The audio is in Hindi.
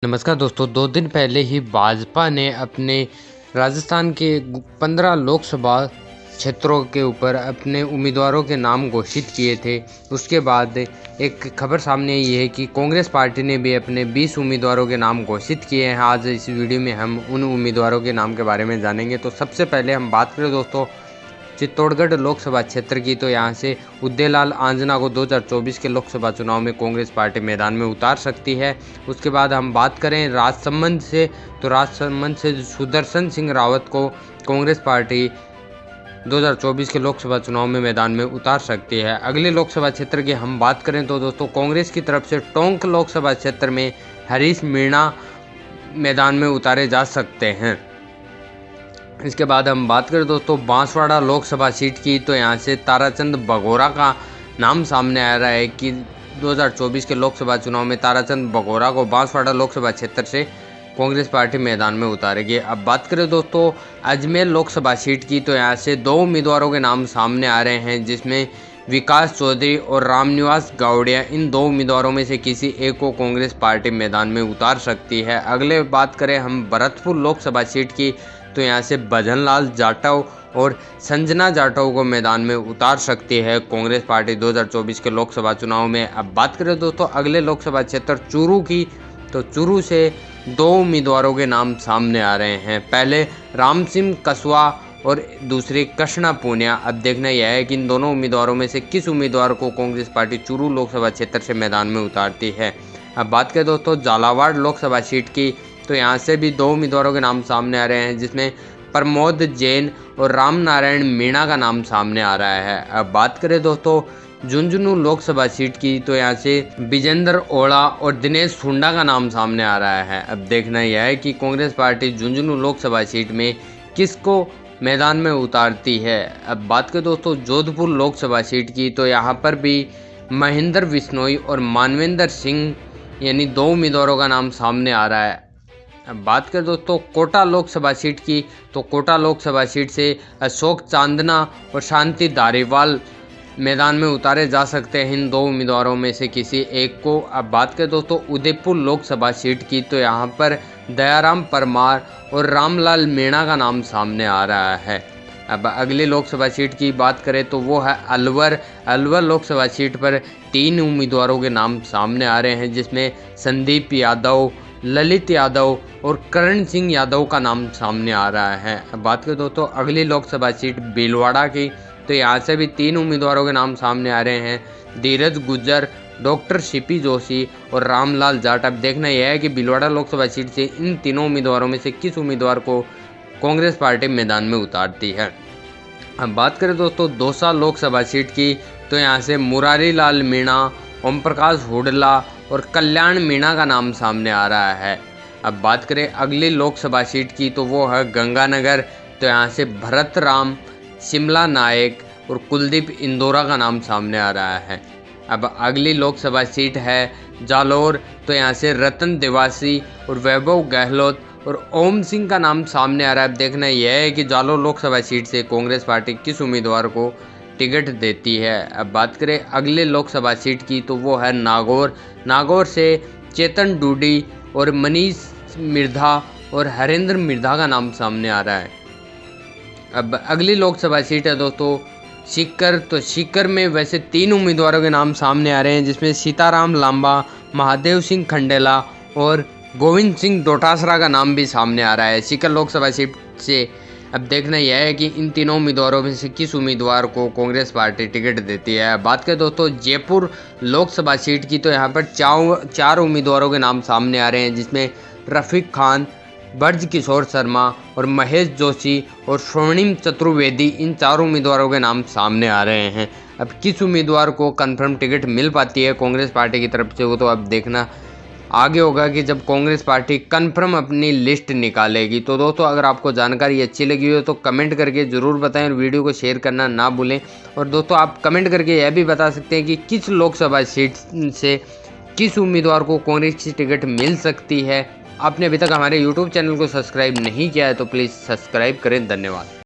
नमस्कार दोस्तों, 2 दिन पहले ही भाजपा ने अपने राजस्थान के 15 लोकसभा क्षेत्रों के ऊपर अपने उम्मीदवारों के नाम घोषित किए थे। उसके बाद एक खबर सामने आई है कि कांग्रेस पार्टी ने भी अपने 20 उम्मीदवारों के नाम घोषित किए हैं। आज इस वीडियो में हम उन उम्मीदवारों के नाम के बारे में जानेंगे। तो सबसे पहले हम बात करें दोस्तों चित्तौड़गढ़ लोकसभा क्षेत्र की, तो यहाँ से उदयलाल आंजना को 2024 के लोकसभा चुनाव में कांग्रेस पार्टी मैदान में उतार सकती है। उसके बाद हम बात करें राजसमंद से, तो राजसमंद से सुदर्शन सिंह रावत को कांग्रेस पार्टी 2024 के लोकसभा चुनाव में मैदान में उतार सकती है। अगले लोकसभा क्षेत्र की हम बात करें तो दोस्तों कांग्रेस की तरफ से टोंक लोकसभा क्षेत्र में हरीश मीणा मैदान में उतारे जा सकते हैं। इसके बाद हम बात करें दोस्तों बांसवाड़ा लोकसभा सीट की, तो यहाँ से ताराचंद बघोरा का नाम सामने आ रहा है कि 2024 के लोकसभा चुनाव में ताराचंद बघोरा को बांसवाड़ा लोकसभा क्षेत्र से कांग्रेस पार्टी मैदान में उतारेगी। अब बात करें दोस्तों अजमेर लोकसभा सीट की, तो यहाँ से 2 उम्मीदवारों के नाम सामने आ रहे हैं, जिसमें विकास चौधरी और रामनिवास गावड़िया, इन 2 उम्मीदवारों में से किसी एक को कांग्रेस पार्टी मैदान में उतार सकती है। अगले बात करें हम भरतपुर लोकसभा सीट की, तो यहाँ से भजनलाल जाटव और संजना जाटव को मैदान में उतार सकती है कांग्रेस पार्टी 2024 के लोकसभा चुनाव में। अब बात करें दोस्तों अगले लोकसभा क्षेत्र चूरू की, तो चूरू से 2 उम्मीदवारों के नाम सामने आ रहे हैं। पहले राम सिंह कसवा और दूसरे कृष्णा पूनिया। अब देखना यह है कि इन दोनों उम्मीदवारों में से किस उम्मीदवार को कांग्रेस पार्टी चूरू लोकसभा क्षेत्र से मैदान में उतारती है। अब बात करें दोस्तों झालावाड़ लोकसभा सीट की, तो यहाँ से भी 2 उम्मीदवारों के नाम सामने आ रहे हैं, जिसमें प्रमोद जैन और राम नारायण मीणा का नाम सामने आ रहा है। अब बात करें दोस्तों झुंझुनू लोकसभा सीट की, तो यहाँ से विजेंद्र ओड़ा और दिनेश हुंडा का नाम सामने आ रहा है। अब देखना यह है कि कांग्रेस पार्टी झुंझुनू लोकसभा सीट में किसको मैदान में उतारती है। अब बात करें दोस्तों जोधपुर लोकसभा सीट की, तो यहाँ पर भी महेंद्र बिश्नोई और मानवेंद्र सिंह यानी 2 उम्मीदवारों का नाम सामने आ रहा है। अब बात करें दोस्तों कोटा लोकसभा सीट की, तो कोटा लोकसभा सीट से अशोक चांदना और शांति धारीवाल मैदान में उतारे जा सकते हैं, इन 2 उम्मीदवारों में से किसी एक को। अब बात करें दोस्तों उदयपुर लोकसभा सीट की, तो यहाँ पर दयाराम परमार और रामलाल मीणा का नाम सामने आ रहा है। अब अगली लोकसभा सीट की बात करें तो वो है अलवर लोकसभा सीट पर 3 उम्मीदवारों के नाम सामने आ रहे हैं, जिसमें संदीप यादव, ललित यादव और करण सिंह यादव का नाम सामने आ रहा है। अब बात करें दोस्तों अगली लोकसभा सीट भीलवाड़ा की, तो यहाँ से भी 3 उम्मीदवारों के नाम सामने आ रहे हैं, धीरज गुज्जर, डॉक्टर सीपी जोशी और रामलाल जाट। अब देखना यह है कि भीलवाड़ा लोकसभा सीट से इन तीनों उम्मीदवारों में से किस उम्मीदवार को कांग्रेस पार्टी मैदान में उतारती है। अब बात करें दोस्तों दौसा लोकसभा सीट की, तो यहाँ से मुरारी लाल मीणा, ओम प्रकाश हुडला और कल्याण मीणा का नाम सामने आ रहा है। अब बात करें अगली लोकसभा सीट की, तो वो है गंगानगर, तो यहाँ से भरत राम, शिमला नायक और कुलदीप इंदौरा का नाम सामने आ रहा है। अब अगली लोकसभा सीट है जालोर, तो यहाँ से रतन देवासी और वैभव गहलोत और ओम सिंह का नाम सामने आ रहा है। अब देखना यह है कि जालोर लोकसभा सीट से कांग्रेस पार्टी किस उम्मीदवार को टिकट देती है। अब बात करें अगले लोकसभा सीट की, तो वो है नागौर से चेतन डूडी और मनीष मिर्धा और हरेंद्र मिर्धा का नाम सामने आ रहा है। अब अगली लोकसभा सीट है दोस्तों सीकर, तो सीकर में वैसे 3 उम्मीदवारों के नाम सामने आ रहे हैं, जिसमें सीताराम लांबा, महादेव सिंह खंडेला और गोविंद सिंह डोटासरा का नाम भी सामने आ रहा है सीकर लोकसभा सीट से। अब देखना यह है कि इन तीनों उम्मीदवारों में से किस उम्मीदवार को कांग्रेस पार्टी टिकट देती है। बात करें दोस्तों जयपुर लोकसभा सीट की, तो यहाँ पर 4 उम्मीदवारों के नाम सामने आ रहे हैं, जिसमें रफीक खान, ब्रज किशोर शर्मा और महेश जोशी और स्वर्णिम चतुर्वेदी, इन 4 उम्मीदवारों के नाम सामने आ रहे हैं। अब किस उम्मीदवार को कंफर्म टिकट मिल पाती है कांग्रेस पार्टी की तरफ से, वो तो अब देखना आगे होगा कि जब कांग्रेस पार्टी कंफर्म अपनी लिस्ट निकालेगी। तो दोस्तों अगर आपको जानकारी अच्छी लगी हो तो कमेंट करके ज़रूर बताएं और वीडियो को शेयर करना ना भूलें। और दोस्तों आप कमेंट करके यह भी बता सकते हैं कि किस लोकसभा सीट से किस उम्मीदवार को कांग्रेस की टिकट मिल सकती है। आपने अभी तक हमारे यूट्यूब चैनल को सब्सक्राइब नहीं किया है तो प्लीज़ सब्सक्राइब करें। धन्यवाद।